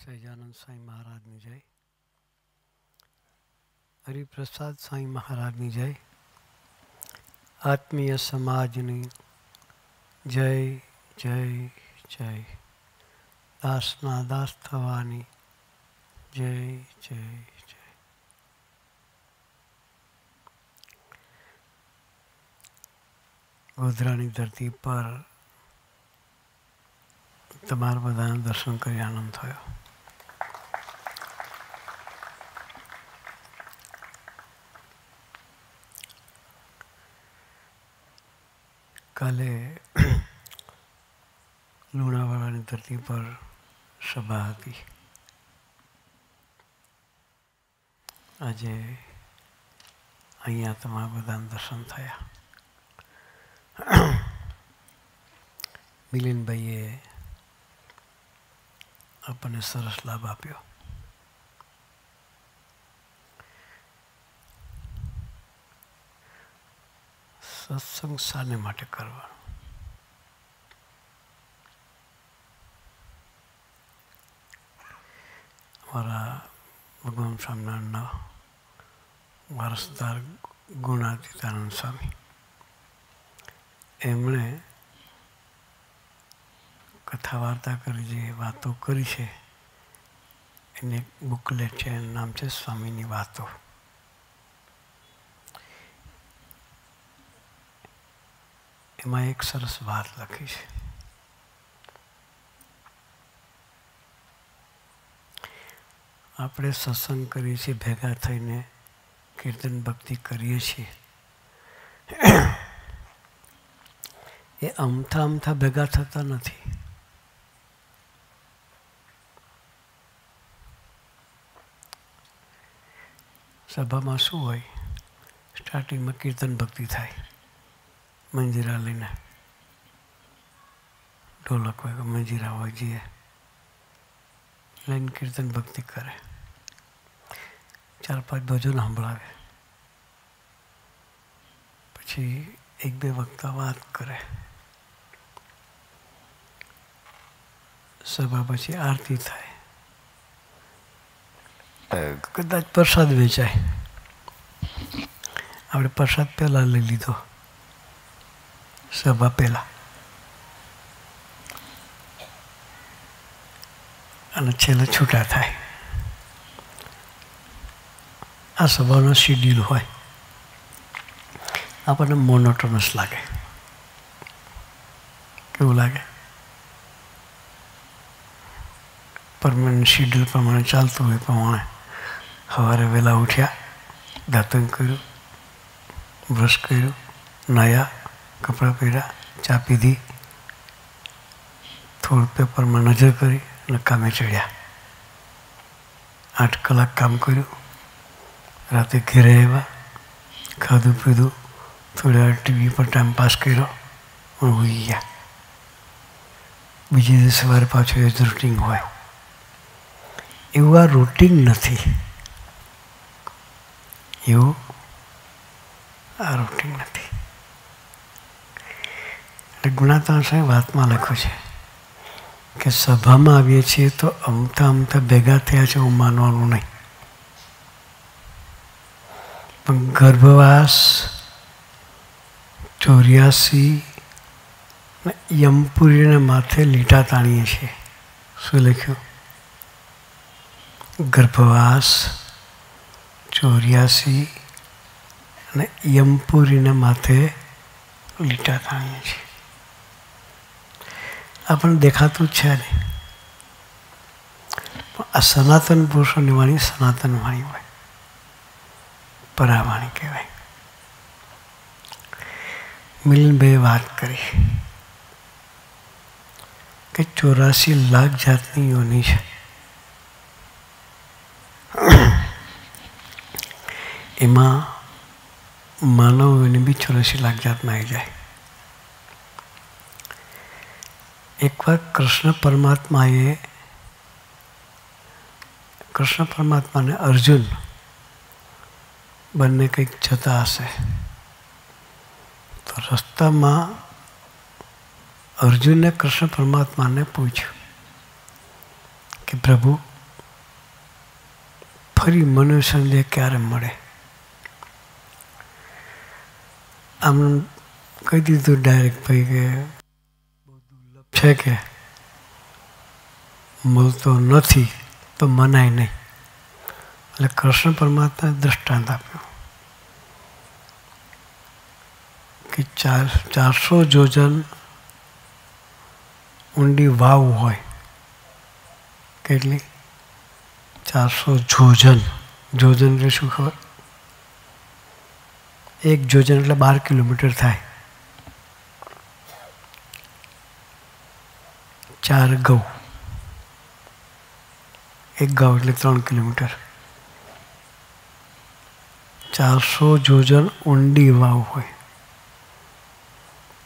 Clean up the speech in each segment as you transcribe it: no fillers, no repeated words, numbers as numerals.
સહજાનંદ સ્વામી મહારાજની જય, હરિપ્રસાદ સ્વામી મહારાજની જય, આત્મીય સમાજની જય જય જય, દાસના દાસ થવાની જય જય જય. ગોધરાની ધરતી પર તમારા બધાને દર્શન કરી આનંદ થયો. કાલે લુણાવાડાની ધરતી પર સભા હતી. આજે અહીંયા તમારા બધાને દર્શન થયા. મિલિનભાઈએ આપણને સરસ લાભ આપ્યો. સત્સંગ શાને માટે કરવાનો? અમારા ભગવાન સ્વામિનારાયણના વારસદાર ગુણાતીતાનંદ સ્વામી, એમણે કથા વાર્તા કરી, જે વાતો કરી છે એને એક બુકલેટ છે, એનું નામ છે સ્વામીની વાતો. એમાં એક સરસ વાત લખી છે. આપણે સત્સંગ કરીએ છીએ, ભેગા થઈને કીર્તન ભક્તિ કરીએ છીએ, એ અમથા અમથા ભેગા થતા નથી. સભામાં શું હોય? સ્ટાર્ટિંગમાં કીર્તન ભક્તિ થાય, મંજીરા લઈને, ઢોલક હોય કે મંજીરા હોય, જે લઈને કીર્તન ભક્તિ કરે. 4-5 ભજન સંભળાવે, પછી 1-2 વક્તા વાત કરે. સભા પછી આરતી થાય, કદાચ પ્રસાદ વેચાય. આપણે પ્રસાદ પહેલાં લઈ લીધો, સભા પહેલાં, અને છેલ્લે છૂટા થાય. આ સભાનો શેડ્યુલ હોય. આપણને મોનોટોનસ લાગે. કેવું લાગે? પરમાનન્ટ શેડ્યુલ પ્રમાણે ચાલતું હોય. પ્રમાણે સવારે વહેલા ઉઠ્યા, દાંતણ કર્યું, બ્રશ કર્યું, નાહ્યા, કપડાં પહેર્યા, ચા પીધી, થોડું પેપરમાં નજર કરી અને કામે ચડ્યા. 8 કલાક કામ કર્યું, રાતે ઘેરે આવ્યા, ખાધું પીધું, થોડી વાર ટીવી પર ટાઈમ પાસ કર્યો, સૂઈ ગયા. બીજે દિવસે સવારે પાછું એ જ રૂટિન હોય. એવું આ રૂટિન નથી. એવું આ રૂટિન નથી. એટલે ગુણાતીતાનંદ સ્વામી વાતમાં લખ્યું છે કે સભામાં આવીએ છીએ તો અમથા અમથા ભેગા થયા છે એવું માનવાનું નહીં. પણ ગર્ભવાસ 84 યમપુરીના માથે લીટા તાણીએ છીએ. શું લખ્યું? ગર્ભવાસ 84 અને યમપુરીના માથે લીટા તાણીએ છીએ. આપણને દેખાતું જ છે નહીં. પણ આ સનાતન પુરુષોની વાણી સનાતન વાણી હોય, પરાવાણી કહેવાય. મિલનભાઈએ વાત કરી કે 84 લાખ જાતની યોની છે. એમાં માનવ યોની બી 84 લાખ જાતમાં આવી જાય. એકવાર કૃષ્ણ પરમાત્માને અર્જુન બંને કંઈક જતા હશે, તો રસ્તામાં અર્જુને કૃષ્ણ પરમાત્માને પૂછ્યું કે પ્રભુ ફરી મનુષ્ય દેહ ક્યારે મળે? આમ કહી દીધું ડાયરેક્ટ ભાઈ કે બહુ દુર્લભ છે કે મળતો નથી તો મનાય નહીં. એટલે કૃષ્ણ પરમાત્માએ દૃષ્ટાંત આપ્યું કે 400 જોજન ઊંડી વાવ હોય. કેટલી? 400 જોજન. જોજન એટલે શું ખબર? 1 જોજન એટલે 12 કિલોમીટર થાય. 4 ગૌ. 1 ગૌ એટલે 3 કિલોમીટર. 400 જોજન ઊંડી વાવ હોય.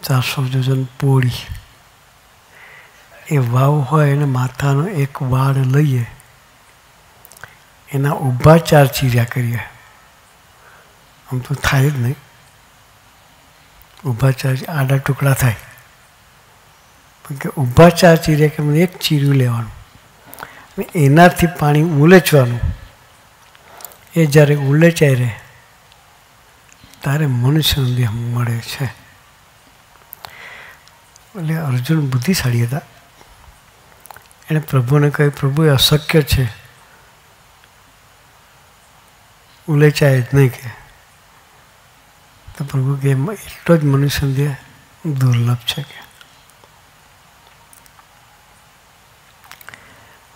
400 જોજન પોળી. એ વાવ હોય એને માથાનો એક વાળ લઈએ, એના ઊભા 4 ચીર્યા કરીએ. આમ તો થાય જ નહીં. ઊભા 4 આડા ટુકડા થાય, પણ કે ઊભા 4 ચીર્યા કે મને 1 ચીર્યું લેવાનું અને એનાથી પાણી ઉલેચવાનું. એ જ્યારે ઉલેચાઈ રહે ત્યારે મનુષ્યનો દેહ મળે છે. એટલે અર્જુન બુદ્ધિશાળી હતા. એણે પ્રભુને કહ્યું, પ્રભુ એ અશક્ય છે, ઉલેચાય જ નહીં કે. તો પ્રભુ કે એટલો જ મનુષ્ય દેહ દુર્લભ છે કે.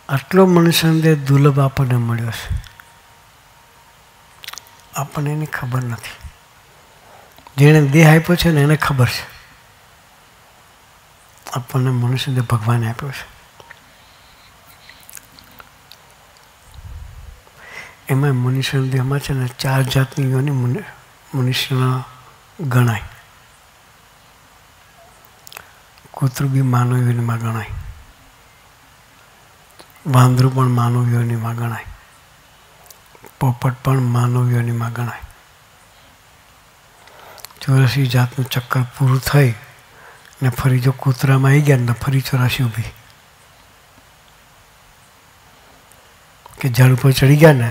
આટલો મનુષ્ય દેહ દુર્લભ આપણને મળ્યો છે, આપણને એની ખબર નથી. જેણે દેહ આપ્યો છે ને એને ખબર છે. આપણને મનુષ્ય દેહ ભગવાને આપ્યો છે. એમાં મનુષ્ય દેહમાં છે ને 4 જાતની યોનિ મનુષ્યના ગણાય. કૂતરું બી માનવ યોનિમાં ગણાય, વાંદરું પણ માનવ યોનિમાં ગણાય, પોપટ પણ માનવ યોનિમાં ગણાય. 84 જાતનું ચક્કર પૂરું થઈ ને ફરી જો કૂતરામાં આવી ગયા ને ફરી 84 ઊભી. કે ઝાડ ઉપર ચડી ગયા ને,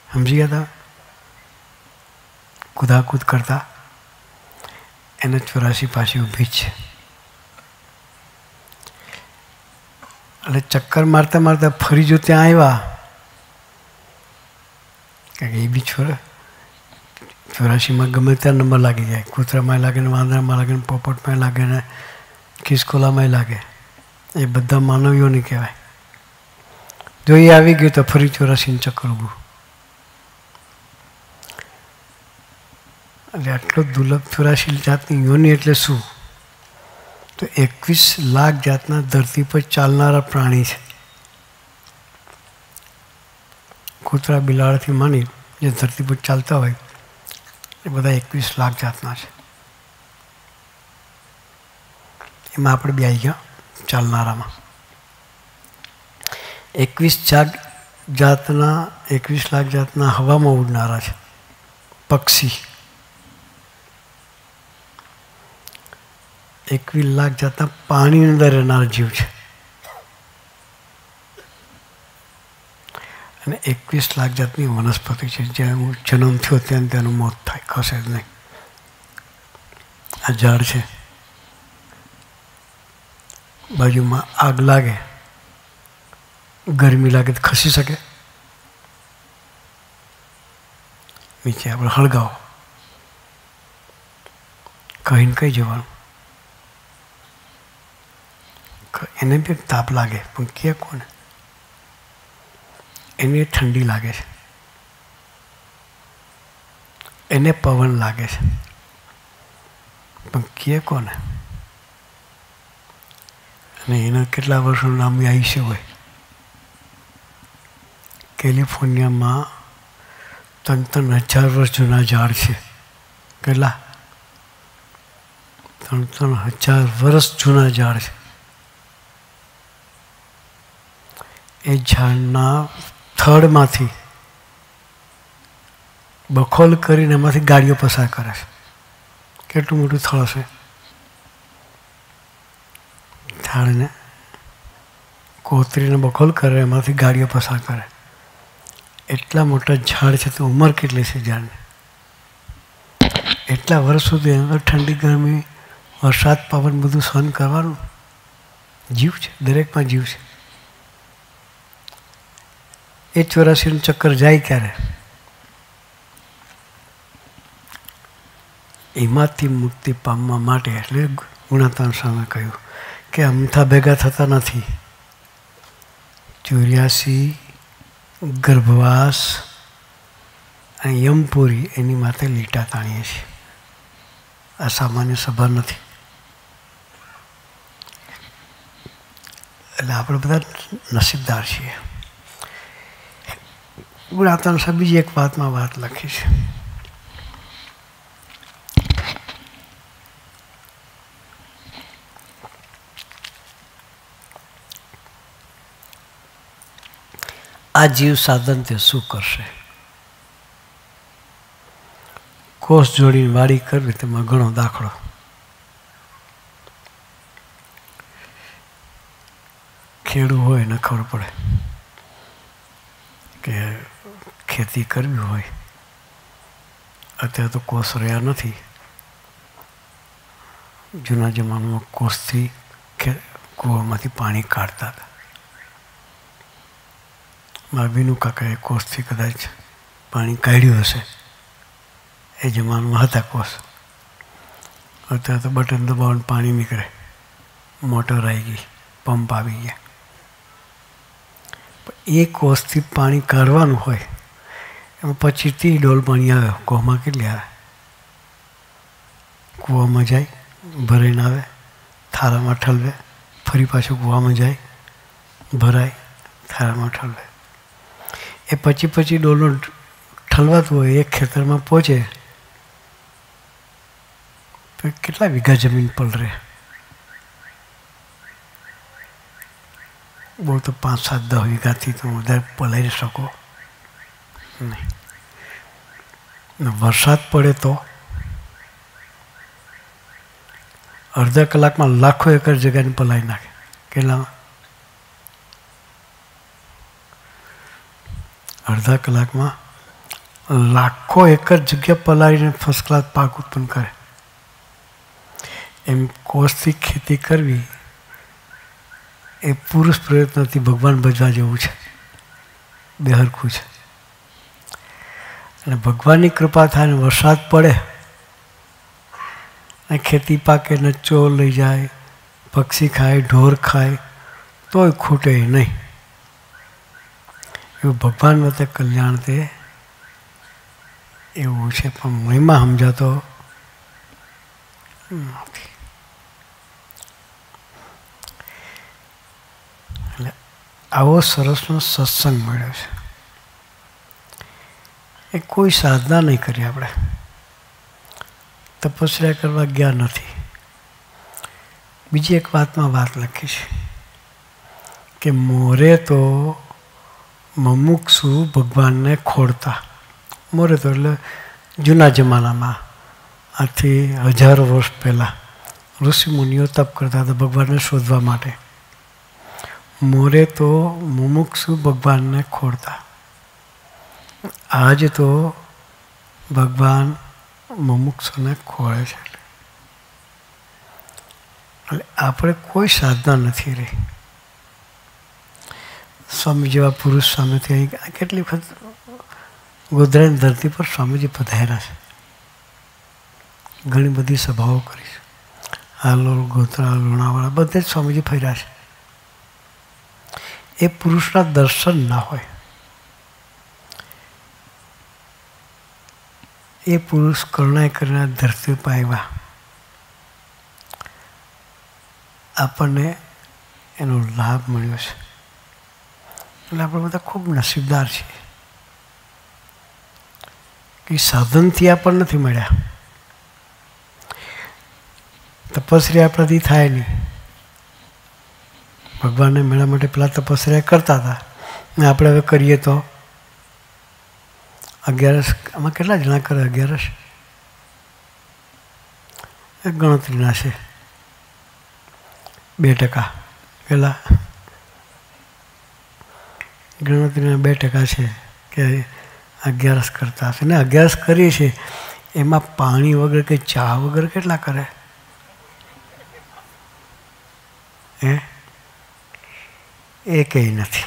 સમજી ગયા હતા, કૂદાકૂદ કરતા, એને 84 પાછી ઊભી જ છે. એટલે ચક્કર મારતા મારતા ફરી જો ત્યાં આવ્યા કે એ બી 84માં ગમે ત્યાં નંબર લાગી જાય. કૂતરામાં લાગે ને, વાંદરામાં લાગે ને, પોપટમાં લાગે ને, ખિસકોલામાં લાગે. એ બધા માનવીઓ નહીં કહેવાય. જો એ આવી ગયું તો ફરી 84 ચક્કર ઊભું. એટલે આટલો દુર્લભ 84 જાતની યોનિ એટલે શું? તો 21 લાખ જાતના ધરતી પર ચાલનારા પ્રાણી છે. કૂતરા બિલાડાથી માની જે ધરતી પર ચાલતા હોય એ બધા 21 લાખ જાતના છે. એમાં આપણે બી આવી ગયા ચાલનારામાં. 21 લાખ જાતના હવામાં ઉડનારા છે પક્ષી. 21 લાખ જાતના પાણીની અંદર રહેનારા જીવ છે. અને 21 લાખ જાતની વનસ્પતિ છે. જ્યાં જન્મ થયો ત્યાં તેનું મોત થાય, ખસે જ નહીં. આ ઝાડ છે, બાજુમાં આગ લાગે, ગરમી લાગે તો ખસી શકે? નીચે આપણે હળગાવો, કહીને કઈ જવાનું. એને બી તાપ લાગે પણ કે કોને? એને ઠંડી લાગે છે, એને પવન લાગે છે, પણ કે કોને? અને એના કેટલા વર્ષોનું લાંબી આયુષ્ય હોય. કેલિફોર્નિયામાં 3,000 વર્ષ જૂના ઝાડ છે. કેટલા? 3,000 વર્ષ જૂના ઝાડ છે. એ ઝાડના થડમાંથી બખોલ કરીને એમાંથી ગાડીઓ પસાર કરે છે. કેટલું મોટું થડ હશે? ઝાડને કોતરીને બખોલ કરે, એમાંથી ગાડીઓ પસાર કરે. એટલા મોટા ઝાડ છે તો ઉંમર કેટલી છે ઝાડની? એટલા વર્ષ સુધી અંદર ઠંડી ગરમી વરસાદ પવન બધું સહન કરવાનું. જીવ છે, દરેકમાં જીવ છે. એ 84નું ચક્કર જાય ક્યારે? એમાંથી મુક્તિ પામવા માટે એટલે ગુણાત્મા સામે કહ્યું કે અમથા ભેગા થતા નથી. 84 ગર્ભવાસ અને યમપુરી એની માથે લીટા તાણીએ છીએ. આ સામાન્ય સભા નથી. એટલે આપણે બધા નસીબદાર છીએ. ગુણાત્મા સાહેબ બીજી એક વાતમાં વાત લખી છે. આ જીવ સાધન તે શું કરશે? કોષ જોડીને વાડી કરવી તેમાં ઘણો દાખલો. ખેડૂ હોય ને ખબર પડે કે ખેતી કરવી હોય. અત્યારે તો કોષ રહ્યા નથી. જૂના જમાનામાં કોષથી કૂવામાંથી પાણી કાઢતા હતા. મારા બીનું કાકાએ કોષથી કદાચ પાણી કાઢ્યું હશે. એ જમાનામાં હતા કોષ. અત્યારે તો બટન દબાવવાનું પાણી નીકળે. મોટર આવી ગઈ, પંપ આવી ગયા. એ કોષથી પાણી કાઢવાનું હોય એમાં 25-30 ડોલ પાણી આવે. કૂવામાં કેટલી આવે? કૂવામાં જાય, ભરાઈને આવે, થાળામાં ઠલવે, ફરી પાછું કૂવામાં જાય, ભરાય, થાળામાં ઠલવે. એ 25-25 ડોલનું ઠલવાતું હોય. એક ખેતરમાં પહોંચે તો કેટલા વીઘા જમીન પલરે? બહુ તો 5-7-10 વીઘાથી તો વધારે પલાવી શકો નહીં. વરસાદ પડે તો અડધા કલાકમાં લાખો એકર જગ્યાને પલાવી નાખે. કેટલામાં? અડધા કલાકમાં લાખો એકર જગ્યા પલાવીને ફર્સ્ટ ક્લાસ પાક ઉત્પન્ન કરે. એમ કોષથી ખેતી કરવી એ પુરુષ પ્રયત્નથી ભગવાન ભજવા જેવું છે. બે હરખું છે. અને ભગવાનની કૃપા થાય ને વરસાદ પડે અને ખેતી પાકે ને ચોર લઈ જાય, પક્ષી ખાય, ઢોર ખાય તોય ખૂટે નહીં. એવું ભગવાન વતે કલ્યાણ તે એવું છે. પણ મહિમા સમજાતો નથી. એટલે આવો સરસનો સત્સંગ મળ્યો છે. એ કોઈ સાધના નહીં કરી. આપણે તપસ્યા કરવા ગયા નથી. બીજી એક વાતમાં વાત લખી છે કે મોરે તો મુમુક્ષુ ભગવાનને ખોળતા. મોરે તો એટલે જૂના જમાનામાં, આથી 1000 વર્ષ પહેલાં ઋષિમુનિઓ તપ કરતા હતા ભગવાનને શોધવા માટે. મોરે તો મુમુક્ષુ ભગવાનને ખોળતા. આજ તો ભગવાન મુમુક્ષુને ખોળે છે. એટલે આપણે કોઈ સાધના નથી રહી. સ્વામી જેવા પુરુષ સામેથી અહીં કેટલી વખત ગોધરાની ધરતી પર સ્વામીજી પધાર્યા છે. ઘણી બધી સભાઓ કરી છે. હાલોલ, ગોધરા, લુણાવાડા બધે જ સ્વામીજી ફર્યા છે. એ પુરુષના દર્શન ના હોય. એ પુરુષ કરુણા કરીને ધરતી પર આવ્યા. આપણને એનો લાભ મળ્યો છે. એટલે આપણે બધા ખૂબ નસીબદાર છીએ કે સાધનથી આપણને નથી મળ્યા. તપસ્યા આપણાથી થાય નહીં. ભગવાનને મેળવવા માટે પેલા તપસ્યા કરતા હતા ને આપણે હવે કરીએ તો 11 આમાં કેટલા જણા કરે? 11 એક ગણતરીના છે. 2% પેલા ગણતરીના 2% છે કે અગિયારસ કરતા હશે ને અગિયારસ કરીએ છીએ એમાં પાણી વગર કે ચા વગર કેટલા કરે? એ કંઈ નથી.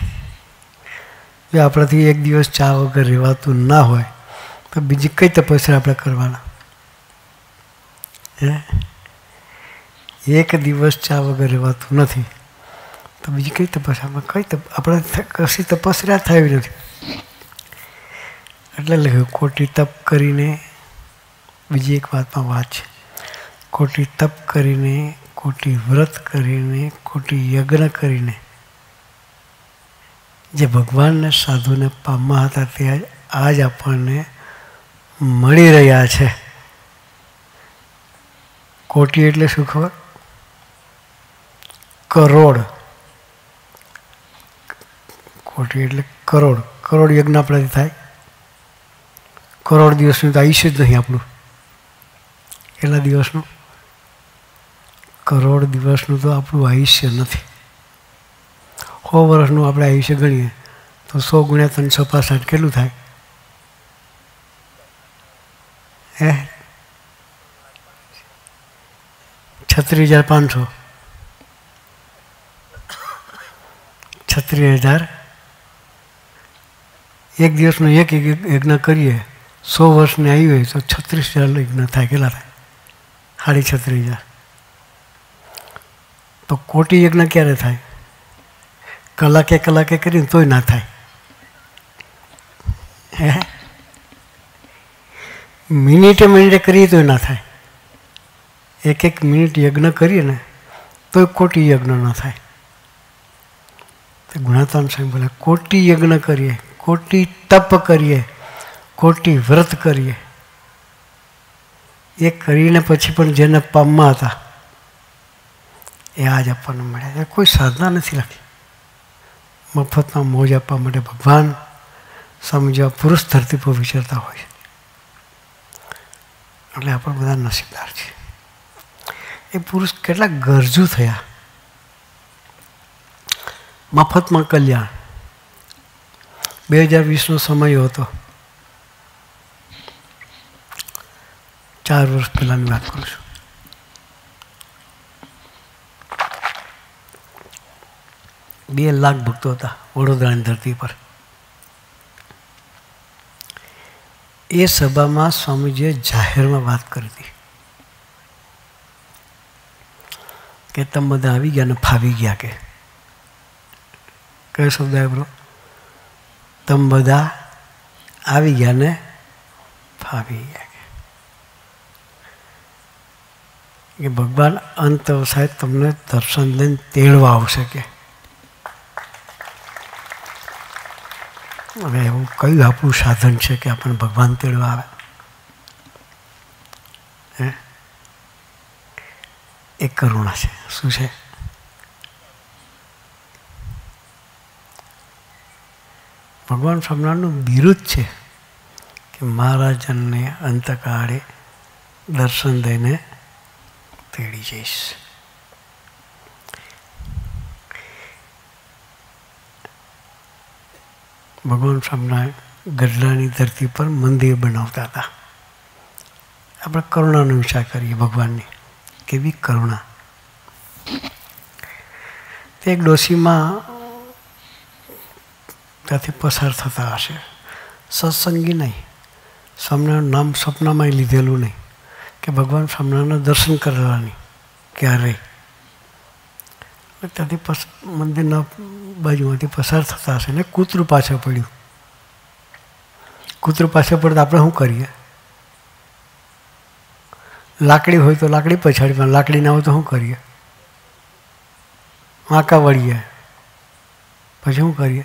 જો આપણાથી એક દિવસ ચા વગર રહેવાતું ના હોય તો બીજી કઈ તપસ્યા આપણે કરવાના? એક દિવસ ચા વગર રહેવાતું નથી તો બીજી કઈ તપસ્યા? આપણે કશી તપસ્યા થવી નથી. એટલે લખ્યું કોટી તપ કરીને. બીજી એક વાતમાં વાત છે, કોટી તપ કરીને, કોટી વ્રત કરીને, કોટી યજ્ઞ કરીને જે ભગવાનને સાધુને પામવા હતા તે આજ આપણને મળી રહ્યા છે. કોટી એટલે શું ખબર? કરોડ. કોટી એટલે કરોડ. કરોડ યજ્ઞ આપણાથી થાય? કરોડ દિવસનું તો આયુષ્ય જ નહીં આપણું. કેટલા દિવસનું? કરોડ દિવસનું તો આપણું આયુષ્ય નથી. 100 વર્ષનું આપણે આયુષ્ય ગણીએ તો 100 × 365 કેટલું થાય? 36,500. 36,000. એક દિવસનો એક યજ્ઞ કરીએ 100 વર્ષની આવી હોય તો 36,000 યજ્ઞ થાય. કેટલા થાય? 36,500. તો કોટી યજ્ઞ ક્યારે થાય? કલાકે કલાકે કરીને તોય ના થાય. મિનિટે મિનિટે કરીએ તોય ના થાય. એક મિનિટ યજ્ઞ કરીએ ને તોય કોટી યજ્ઞ ન થાય. તો ગુણાતાન સ્વામી બોલે કોટી યજ્ઞ કરીએ, કોટી તપ કરીએ, કોટી વ્રત કરીએ. એ કરીને પછી પણ જેને પામવા હતા એ આજ આપણને મળ્યા. એ કોઈ સાધના નથી રાખી. મફતમાં મોજ આપવા માટે ભગવાન સમજવા પુરુષ ધરતી પર વિચરતા હોય છે. એટલે આપણે બધા નસીબદાર છીએ. એ પુરુષ કેટલા ગરજુ થયા. મફતમાં કલ્યાણ. 2020નો સમય હતો. 4 વર્ષ પહેલાની વાત કરું છું. બે લાખ ભક્તો હતા વડોદરાની ધરતી પર. એ સભામાં સ્વામીજીએ જાહેરમાં વાત કરી હતી કે તમે બધા આવી ગયા ને ફાવી ગયા. કે કયો શબ્દ આવ્યો? તમે બધા આવી ગયા ને ફાવી ગયા. કે ભગવાન અંત અવસાય તમને દર્શન દઈને તેડવા આવશે. કે હવે એવું કયું આપણું સાધન છે કે આપણને ભગવાન તેડવા આવે? એ કરુણા છે. શું છે? ભગવાન સ્વામિનારાયણનું બિરુદ છે કે મહારાજનને અંતકાળે દર્શન દઈને તેડી જઈશ. ભગવાન સ્વામિનારાયણ ગઢડાની ધરતી પર મંદિર બનાવતા હતા. આપણે કરુણાનો વિચાર કરીએ ભગવાનની. કેવી કરુણા! તે એક ડોશીમાં ત્યાંથી પસાર થતા હશે. સત્સંગી નહીં. સ્વામિનારાયણ નામ સપનામાં લીધેલું નહીં કે ભગવાન સ્વામિનારાયણના દર્શન કરવાની ક્યારેય. ત્યાંથી મંદિરના બાજુમાંથી પસાર થતા હશે ને કૂતરું પાછળ પડ્યું. કૂતરું પાછળ પડતા આપણે શું કરીએ? લાકડી હોય તો લાકડી પછાડી, પણ લાકડી ના હોય તો શું કરીએ? વાંકા વળીએ. પછી શું કરીએ?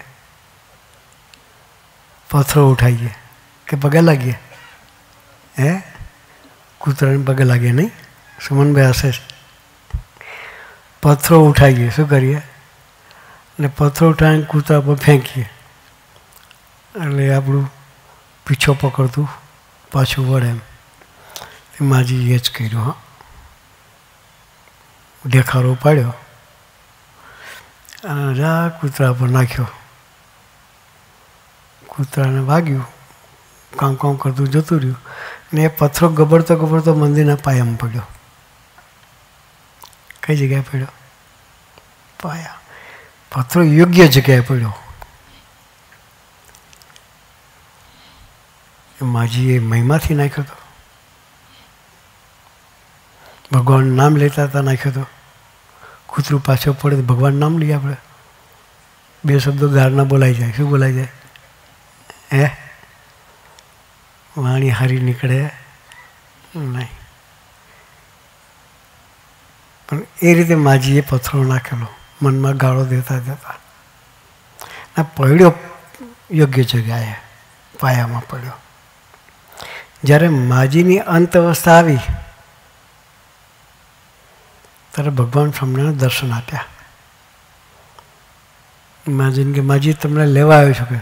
પથ્થરો ઉઠાવીએ કે પગે લાગીએ? કૂતરાને પગે લાગીએ નહીં? સુમનભાઈ હશે. પથ્થરો ઉઠાવીએ. શું કરીએ? અને પથ્થરો ઉઠાવીને કૂતરા પર ફેંકીએ એટલે આપણું પીછો પકડતું પાછું વળે. એમ માજી એ જ કર્યું. હા, દેખાડો પાડ્યો અને જા કૂતરા પર નાખ્યો. કૂતરાને વાગ્યું, કામ કામ કરતું જતું રહ્યું ને એ પથ્થરો ગબડતો ગબડતો મંદિરના પાયામાં પડ્યો. કઈ જગ્યાએ પડ્યો? પાયા. પથ્થરો યોગ્ય જગ્યાએ પડ્યો. માજીએ મહિમાથી નાખ્યો હતો. ભગવાન નામ લેતા હતા નાખ્યો હતો. કૂતરું પાછળ પડે તો ભગવાન નામ લઈએ આપણે. 2 શબ્દો ગારના બોલાઈ જાય. શું બોલાઈ જાય? હે? વાણી હારી નીકળે નહીં. પણ એ રીતે માજીએ પથ્થરો નાખેલો, મનમાં ગાળો દેતા દેતા ને પડ્યો યોગ્ય જગ્યાએ, પાયામાં પડ્યો. જ્યારે માજીની અંત અવસ્થા આવી ત્યારે ભગવાન સ્વામિનારાયણ દર્શન આપ્યા. માજીને કે માજી તમને લેવા આવ્યો છું કે?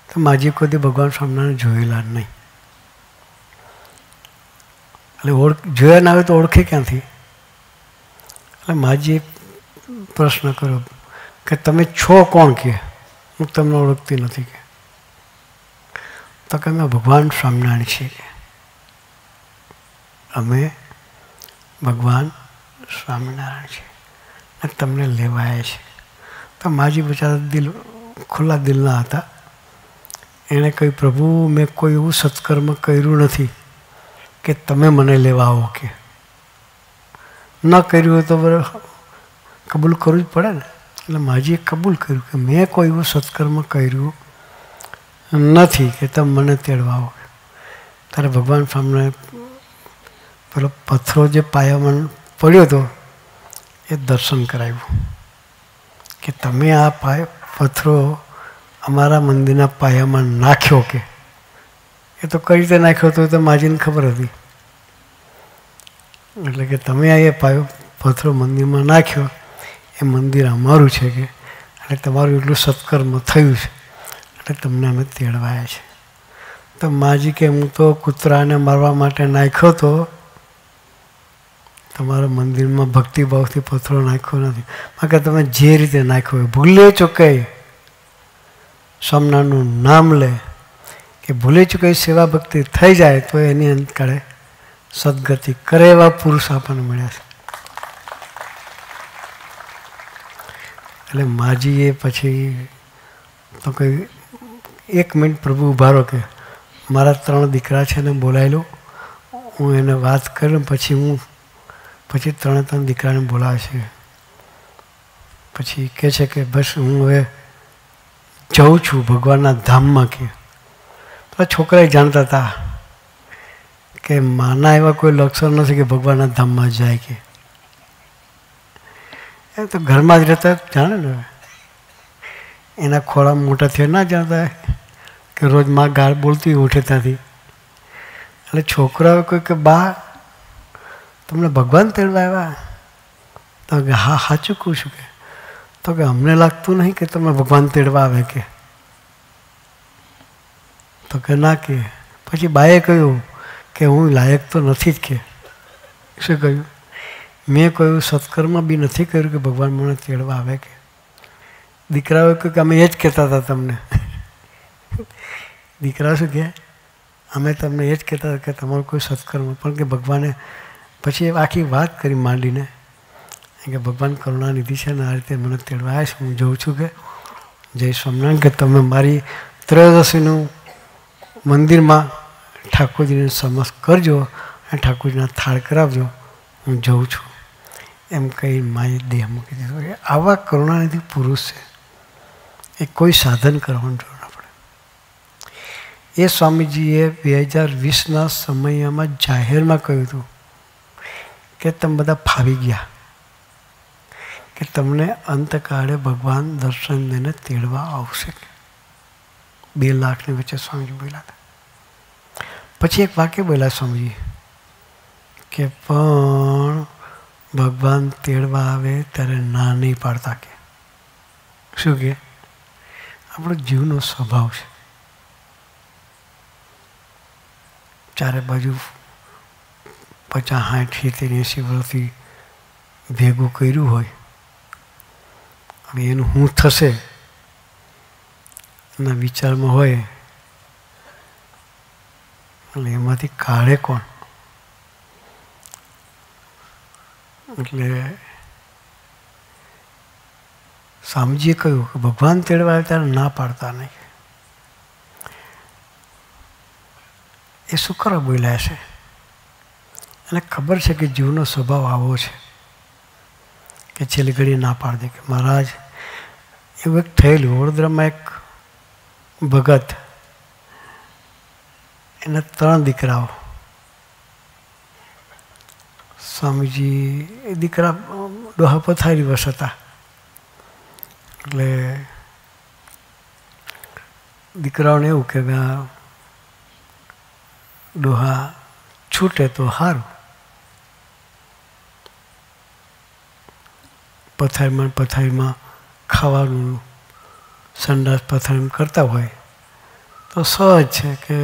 તો માજી કોઈ ભગવાન સ્વામિનારાયણ જોયેલા નહીં. એટલે જોયા ના આવે તો ઓળખે ક્યાંથી? એટલે માજીએ પ્રશ્ન કર્યો કે તમે છો કોણ? કે હું તમને ઓળખતી નથી. કે તો કે અમે ભગવાન સ્વામિનારાયણ છીએ. અમે ભગવાન સ્વામિનારાયણ છીએ અને તમને લેવા આવ્યા છીએ. તો માજી બિચારા દિલ ખુલ્લા દિલના હતા. એણે કહ્યું, પ્રભુ મેં કોઈ એવું સત્કર્મ કર્યું નથી કે તમે મને લેવા આવો. કે ન કર્યું હોય તો કબૂલ કરવું જ પડે ને. એટલે માજીએ કબૂલ કર્યું કે મેં કોઈ એવું સત્કર્મ કર્યું નથી કે તમે મને તેડવા આવો. ત્યારે ભગવાન સામે પેલો પથ્થરો જે પાયામાં પડ્યો હતો એ દર્શન કરાવ્યું કે તમે આ પથ્થરો અમારા મંદિરના પાયામાં નાખ્યો. કે એ તો કઈ રીતે નાખ્યો હતો એ તો માજીને ખબર હતી. એટલે કે તમે આ પથ્થરો મંદિરમાં નાખ્યો, એ મંદિર અમારું છે. કે અને તમારું એટલું સત્કર્મ થયું છે એટલે તમને અમે તેડવાયા છે. તો માજી કે હું તો કૂતરાને મારવા માટે નાખ્યો તો, તમારા મંદિરમાં ભક્તિભાવથી પથ્થરો નાખ્યો નથી. બાકી તમે જે રીતે નાખ્યો હોય, ભૂલે ચૂકાઈ સ્વામિનારાયણનું નામ લે કે ભૂલે ચૂકાઈ સેવા ભક્તિ થઈ જાય તો એની અંતકાળે સદગતિ કરે એવા પુરુષ આપણને મળ્યા છે. એટલે માજીએ પછી તો કંઈ 1 મિનિટ પ્રભુ ઉભા રહો કે મારા 3 દીકરા છે ને બોલાવી લો. હું એને વાત કરું પછી 3 દીકરાને બોલાવે છે. પછી કહે છે કે બસ હું હવે જાઉં છું ભગવાનના ધામમાં. કે પેલા છોકરાએ જાણતા હતા કે માના એવા કોઈ લક્ષણ નથી કે ભગવાનના ધામમાં જાય. કે એ તો ઘરમાં જ રહેતા જાણે ને, એના ખોળા મોટા થયા ના જાણતા કે રોજ માં ગાળ બોલતી ઉઠે ત્યાંથી. એટલે છોકરાઓ કોઈ કે બા તમને ભગવાન તેડવા આવ્યા? તો કે હા સાચું કહું છું. કે તો કે અમને લાગતું નહીં કે તમે ભગવાન તેડવા આવે. કે તો કે ના. કે પછી બાએ કહ્યું કે હું લાયક તો નથી જ. કે શું કહ્યું? મેં કહ્યું સત્કર્મ બી નથી કર્યું કે ભગવાન મને તેડવા આવે. કે દીકરાઓએ કહ્યું કે અમે એ જ કહેતા હતા તમને. દીકરા શું કહે? અમે તમને એ જ કહેતા હતા કે તમારું કોઈ સત્કર્મ, પણ કે ભગવાને પછી આખી વાત કરી માંડીને કે ભગવાન કરુણાનિધિ છે ને આ રીતે મને તેડવા આવ્યા છે. હું જોઉં છું કે જય સ્વામિનારાયણ કે તમે મારી ત્રયોદશીનું મંદિરમાં ઠાકોરજીને સમસ્ત કરજો અને ઠાકોરજીના થાળ કરાવજો. હું જઉં છું એમ કહી મારી દેહ મૂકી દીધો. આવા કરુણાનિધિ પુરુષ છે. એ કોઈ સાધન કરવાનું જરૂર ન પડે. એ સ્વામીજીએ 2020ના સમયમાં જાહેરમાં કહ્યું હતું કે તમે બધા ફાવી ગયા, કે તમને અંતકાળે ભગવાન દર્શન દઈને તેડવા આવશે. 2 લાખની વચ્ચે સ્વામીજી બોલ્યા હતા. પછી એક વાક્ય બોલ્યા સ્વામીજી કે પણ ભગવાન તેડવા આવે ત્યારે ના નહીં પાડતા. કે શું? કે આપણો જીવનો સ્વભાવ છે, ચારે બાજુ 50, 60, 70, 80 વર્ષથી ભેગું કર્યું હોય. હવે એનું શું થશે એના વિચારમાં હોય એટલે એમાંથી કાઢે કોણ? એટલે સ્વામીજીએ કહ્યું કે ભગવાન તેડવા આવે ત્યારે ના પાડતા નહીં. એ શું કરવા બોલ્યા છે? એને ખબર છે કે જીવનો સ્વભાવ આવો છે કે છેલ્લી ઘડી ના પાડી દે કે મહારાજ એવું એક થયેલું. વડોદરામાં એક ભગત, એના 3 દીકરાઓ. સ્વામીજી એ દીકરા ડોહા પથારી વસ હતા એટલે દીકરાઓને એવું કે ડોહા છૂટે તો સારું. પથારીમાં ખાવાનું સંડાસ પથારીમાં કરતા હોય તો સહજ છે કે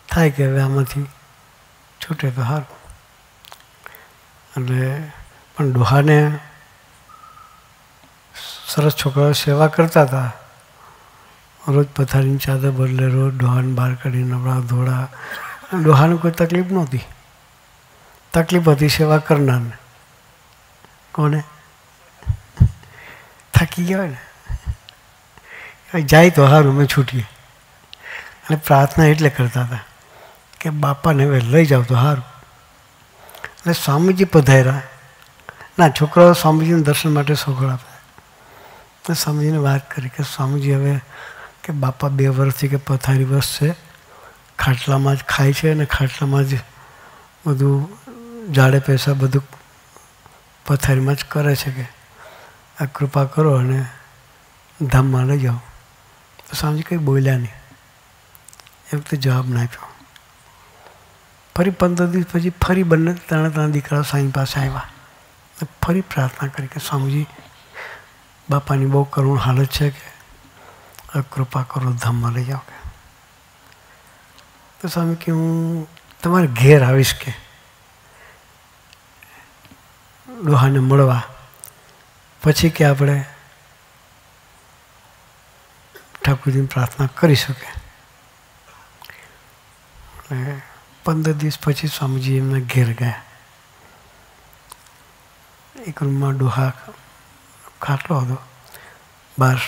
થાય કે હવે આમાંથી છૂટે તો સારું. એટલે પણ ડોહાને સરસ છોકરાઓ સેવા કરતા હતા. રોજ પથારીની ચાદર બદલે, રોજ ડોહાને બહાર કાઢી નવડા ધોળા. ડોહાને કોઈ તકલીફ નહોતી. તકલીફ હતી સેવા કરનારને. કોને? થાકી ગયા ને, જાય તો સારું અમે છૂટીએ. અને પ્રાર્થના એટલે કરતા હતા કે બાપાને હવે લઈ જાઓ તો સારું. એટલે સ્વામીજી પધાર્યા. ના, છોકરાઓ સ્વામીજીને દર્શન માટે સોગળ આપ્યા. સ્વામીજીને વાત કરી કે સ્વામીજી હવે કે બાપા 2 વર્ષથી કે પથારી વસ છે, ખાટલામાં જ ખાય છે અને ખાટલામાં જ બધું જાડે પૈસા બધું પથારીમાં જ કરે છે, કે આ કૃપા કરો અને ધામમાં લઈ જાઓ. તો સ્વામીજી કંઈ બોલ્યા નહીં. એ વખતે જવાબ ના આપ્યો. ફરી 15 દિવસ પછી ફરી બંને 3 દીકરાઓ સ્વામી પાસે આવ્યા. ફરી પ્રાર્થના કરી કે સ્વામીજી બાપાની બહુ કરુણ હાલત છે કે કૃપા કરો ધામમાં લઈ જાઓ. તો સ્વામી કે હું તમારે ઘેર આવીશ કે ડોહાને મળવા, પછી કે આપણે ઠાકોરજીની પ્રાર્થના કરી શકે. એટલે 15 દિવસ પછી સ્વામીજી એમના ઘેર ગયા. એક રૂમમાં ડોહા ખાટલો હતો, બહાર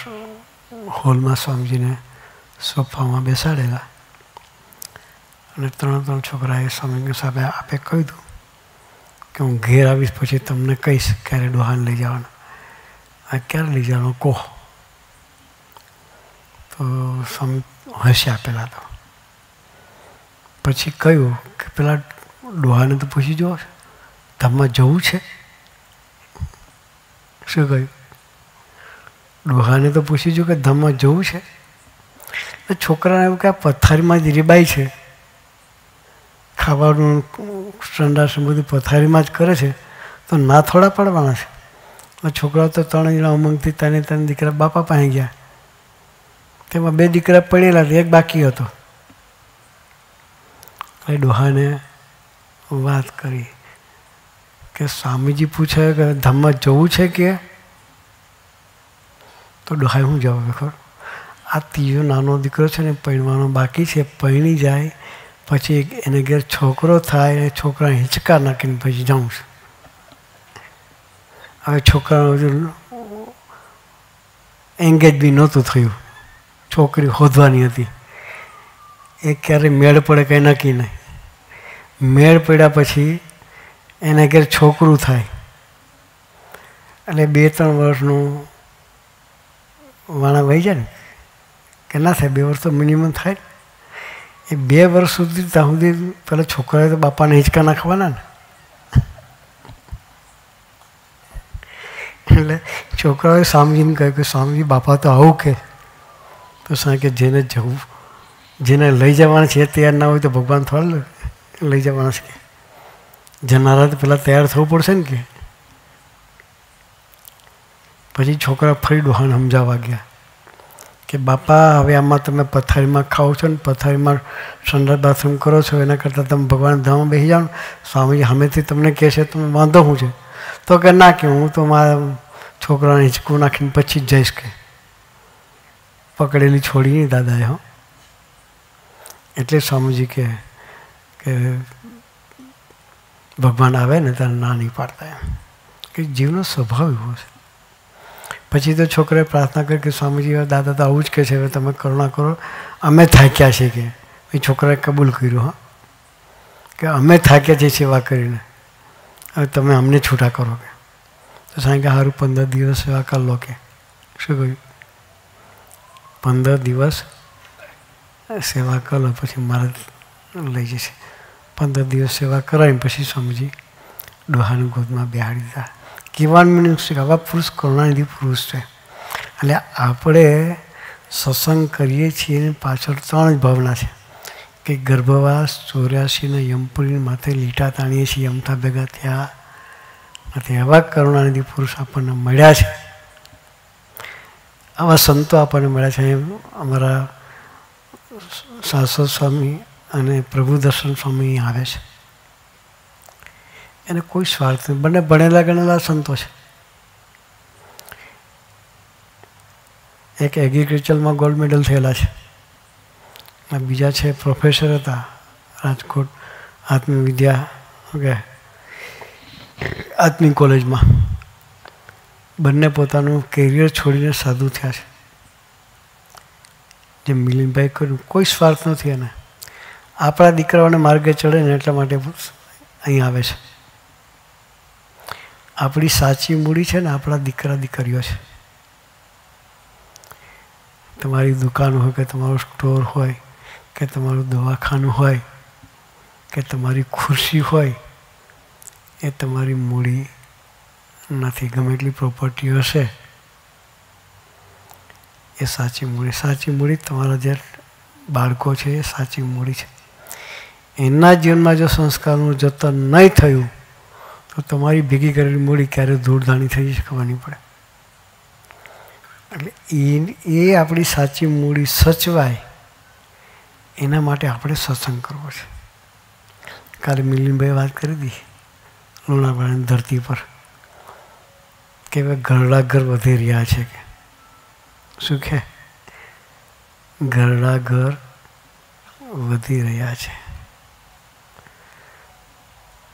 હોલમાં સ્વામીજીને સોફામાં બેસાડેલા. અને 3 છોકરાએ સ્વામીને સાહેબ આપે કહ્યું હતું કે હું ઘેર આવીશ પછી તમને કહીશ ક્યારે ડોહાને લઈ જવાના. આ ક્યારે લઈ જવાનો કહો. તો સ્વામી હસ્યા આપેલા હતા. પછી કહ્યું કે પેલા ડોહાને તો પૂછી જુઓ, ધામમાં જવું છે? શું કહ્યું? ડોહાને તો પૂછી જો કે ધામમાં જવું છે? છોકરાને એવું કે આ પથારીમાં જ રીબાઈ છે, ખાવાનું સંડાસ બધું પથારીમાં જ કરે છે, તો ના થોડા પડવાના છે. છોકરાઓ તો 3 જણા ઉમંગથી 3 દીકરા બાપા પાસે ગયા. તેમાં 2 દીકરા પડેલા, 1 બાકી હતો. એ ડોહાને વાત કરી કે સ્વામીજી પૂછે કે ધામમાં જવું છે કે? તો ડોહાએ શું જવાબ ખબર? આ 3જો નાનો દીકરો છે ને પરણવાનો બાકી છે, પરણી જાય પછી એને ઘેર છોકરો થાય, એ છોકરા હિંચકા નાખીને પછી જાઉં છું. હવે છોકરાનું એંગેજ બી નહોતું થયું, છોકરી હોદવાની હતી. એ ક્યારે મેળ પડે કંઈ નક્કી નહીં. મેળ પડ્યા પછી એના ઘેર છોકરું થાય એટલે 2-3 વર્ષનું વાણા વહી જાય ને, કે ના થાય 2 વર્ષ તો મિનિમમ થાય. એ 2 વર્ષ સુધી ત્યાં સુધી પેલા છોકરાએ તો બાપાને હિંચકા નાખવાના ને. એટલે છોકરાઓએ સ્વામીજીને કહ્યું કે સ્વામીજી બાપા તો આવું કે. તો સ્વામી કે જેને જવું, જેને લઈ જવાના છે એ તૈયાર ના હોય તો ભગવાન થોડા લઈ જવાના છે. જનારા તો પહેલાં તૈયાર થવું પડશે ને કે. પછી છોકરા ફરી ડોહાને સમજાવવા ગયા કે બાપા હવે આમાં તમે પથારીમાં ખાઓ છો ને પથારીમાં સંડાસ બાથરૂમ કરો છો, એના કરતાં તમે ભગવાન ધામમાં બેસી જાઓ. સ્વામીજી સામેથી તમને કહે છે તમે વાંધો શું છે? તો કે ના, કે હું તો મારા છોકરાને હિંચકું નાખીને પછી જ જઈશ કે. પકડેલી છોડી નહીં દાદાએ. હો એટલે સ્વામીજી કે ભગવાન આવે ને ત્યારે ના નહીં પાડતા એમ, કે જીવનો સ્વભાવ એવો છે. પછી તો છોકરાએ પ્રાર્થના કરી કે સ્વામીજી દાદા તો આવું જ કહે છે, હવે તમે કરુણા કરો, અમે થાક્યા છે. કે એ છોકરાએ કબૂલ કર્યું. હા, કે અમે થાક્યા છીએ સેવા કરીને, હવે તમે અમને છૂટા કરો. કે તો સાંઈ કે સારું 15 દિવસ સેવા કરી લો. કે શું કહ્યું? 15 દિવસ સેવા કરી લો, પછી મારે લઈ જશે. 15 દિવસ સેવા કરાવીને પછી સ્વામીજી ડોહાની ગોદમાં બેહાડી દીધા. કહેવાનું મીનિંગ છે કે આવા પુરુષ કરુણાનિધિ પુરુષ છે. એટલે આપણે સત્સંગ કરીએ છીએ એની પાછળ 3 જ ભાવના છે કે ગર્ભવાસ 84ને યમપુરી માથે લીટા તાણીએ છીએ, યમતા ભેગા થયા નથી. આવા કરુણાનિધિ પુરુષ આપણને મળ્યા છે, આવા સંતો આપણને મળ્યા છે. અમારા શાશ્વત સ્વામી અને પ્રભુ દર્શન સ્વામી આવે છે. એને કોઈ સ્વાર્થ નથી, બંને ભણેલા ગણેલા સંતો છે. એક એગ્રીકલ્ચરમાં ગોલ્ડ મેડલ થયેલા છે, બીજા છે પ્રોફેસર હતા રાજકોટ આત્મી વિદ્યા ઓકે આત્મી કોલેજમાં. બંને પોતાનું કેરિયર છોડીને સાધુ થયા છે. જે મિલિંદભાઈ કર્યું, કોઈ સ્વાર્થ નથી એને. આપણા દીકરાઓને માર્ગે ચડે ને એટલા માટે અહીં આવે છે. આપણી સાચી મૂડી છે ને આપણા દીકરા દીકરીઓ છે. તમારી દુકાન હોય કે તમારું સ્ટોર હોય કે તમારું દવાખાનું હોય કે તમારી ખુરશી હોય, એ તમારી મૂડી નથી. ગમે એટલી પ્રોપર્ટી હશે, એ સાચી મૂડી. સાચી મૂડી તમારા જે બાળકો છે એ સાચી મૂડી છે. એના જીવનમાં જો સંસ્કારનું જતન નહીં થયું તો તમારી ભેગી કરેલી મૂડી ક્યારે ધૂળધાણી થઈ જશે ખબર નહીં પડે. એટલે એ આપણી સાચી મૂડી સચવાય એના માટે આપણે સત્સંગ કરવો છે. કાલે મિલિંદભાઈ વાત કરી હતી લુણાવાડાની ધરતી પર કે ઘરડા ઘર વધી રહ્યા છે. કે શું કે ઘરડા ઘર વધી રહ્યા છે.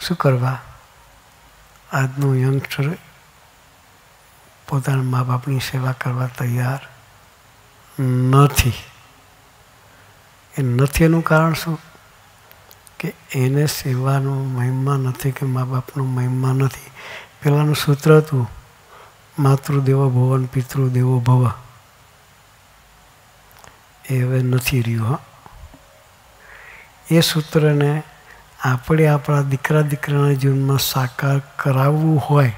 શું કરવા? આજનું યંગસ્ટર પોતાના મા બાપની સેવા કરવા તૈયાર નથી. એ નથી એનું કારણ શું? કે એને સેવાનો મહિમા નથી, કે મા બાપનો મહિમા નથી. પહેલાંનું સૂત્ર હતું માતૃદેવો ભવ અને પિતૃદેવો ભવ. એ હવે નથી રહ્યું. હા, એ સૂત્રને આપણે આપણા દીકરા દીકરાના જીવનમાં સાકાર કરાવવું હોય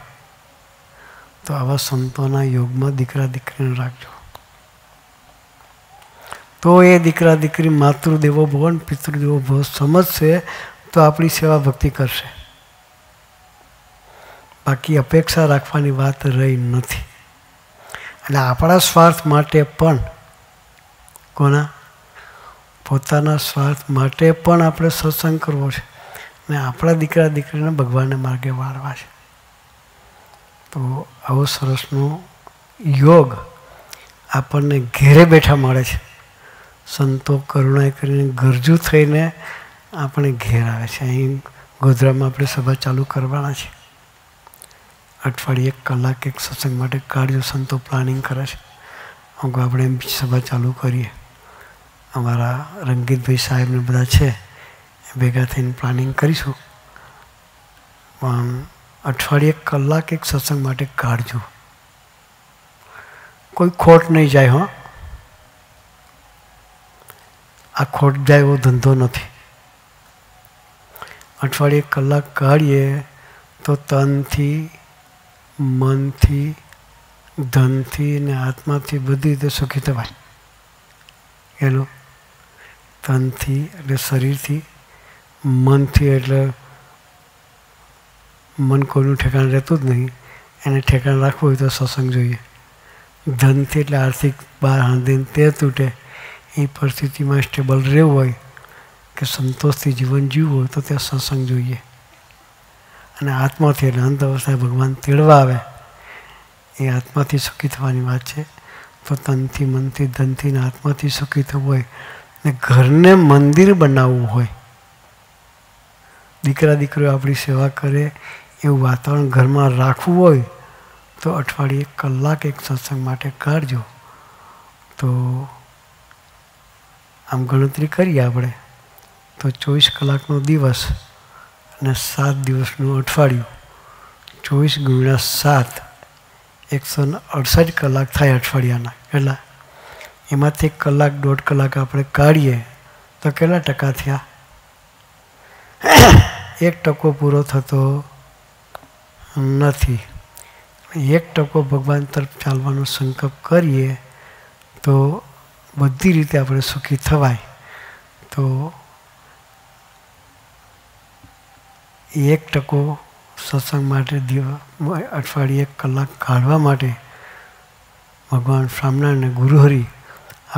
તો આવા સંતોના યોગમાં દીકરા દીકરીને રાખજો. તો એ દીકરા દીકરી માતૃદેવો ભવ અને પિતૃદેવો ભવ સમજશે તો આપણી સેવા ભક્તિ કરશે. બાકી અપેક્ષા રાખવાની વાત રહી નથી. એટલે આપણા સ્વાર્થ માટે પણ કોના? પોતાના સ્વાર્થ માટે પણ આપણે સત્સંગ કરવો છે ને આપણા દીકરા દીકરીને ભગવાનના માર્ગે વાળવા છે. તો આવો સરસનો યોગ આપણને ઘેરે બેઠા મળે છે. સંતો કરુણા કરીને ગરજુ થઈને આપણે ઘેર આવે છે. અહીં ગોધરામાં આપણે સભા ચાલુ કરવાના છે. અઠવાડિયે 1 કલાક એક સત્સંગ માટે કાઢજો. સંતો પ્લાનિંગ કરે છે. આપણે એમ સભા ચાલુ કરીએ. અમારા રંગીતભાઈ સાહેબને બધા છે, ભેગા થઈને પ્લાનિંગ કરીશું. પણ અઠવાડિયે 1 કલાક એક સત્સંગ માટે કાઢજો. કોઈ ખોટ નહીં જાય. હો, આ ખોટ જાય એવો ધંધો નથી. અઠવાડિયે 1 કલાક કાઢીએ તો તનથી, મનથી, ધનથી ને આત્માથી બધી રીતે સુખી થવાય. એનું તનથી એટલે શરીરથી, મનથી એટલે મન કોઈનું ઠેકાણ રહેતું જ નહીં, એને ઠેકાણ રાખવું હોય તો સત્સંગ જોઈએ. ધનથી એટલે આર્થિક બહાર હાંધીને તે તૂટે એ પરિસ્થિતિમાં સ્ટેબલ રહેવું હોય કે સંતોષથી જીવન જીવવું હોય તો ત્યાં સત્સંગ જોઈએ. અને આત્માથી એટલે અંત અવસ્થાએ ભગવાન તેડવા આવે એ આત્માથી સુખી થવાની વાત છે. તો તનથી મનથી ધનથી ને આત્માથી સુખી થવું હોય ને ઘરને મંદિર બનાવવું હોય, દીકરા દીકરીઓ આપણી સેવા કરે એવું વાતાવરણ ઘરમાં રાખવું હોય તો અઠવાડિયે 1 કલાક એક સત્સંગ માટે કાઢજો. તો આમ ગણતરી કરીએ આપણે તો 24 કલાકનો દિવસ અને 7 દિવસનું અઠવાડિયું, 24 × 7 168 કલાક થાય અઠવાડિયાના. કેટલા? એમાંથી 1 કલાક 1.5 કલાક આપણે કાઢીએ તો કેટલા ટકા થયા? 1% પૂરો થતો નથી. 1% ભગવાન તરફ ચાલવાનો સંકલ્પ કરીએ તો બધી રીતે આપણે સુખી થવાય. તો 1% સત્સંગ માટે અઠવાડિયે 1 કલાક કાઢવા માટે ભગવાન સ્વામિનારાયણ અને ગુરુહરિ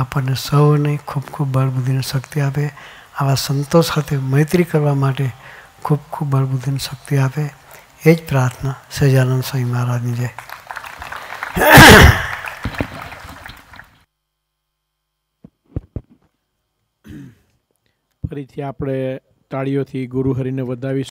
આપણને સૌને ખૂબ ખૂબ બળ બુદ્ધિની શક્તિ આપે. આવા સંતો સાથે મૈત્રી કરવા માટે ખૂબ ખૂબ બળ બુદ્ધિની શક્તિ આપે. એ જ પ્રાર્થના. સહજાનંદ સ્વામી મહારાજની જય. ફરીથી આપણે તાળીઓથી ગુરુહરિને વધાવીશું.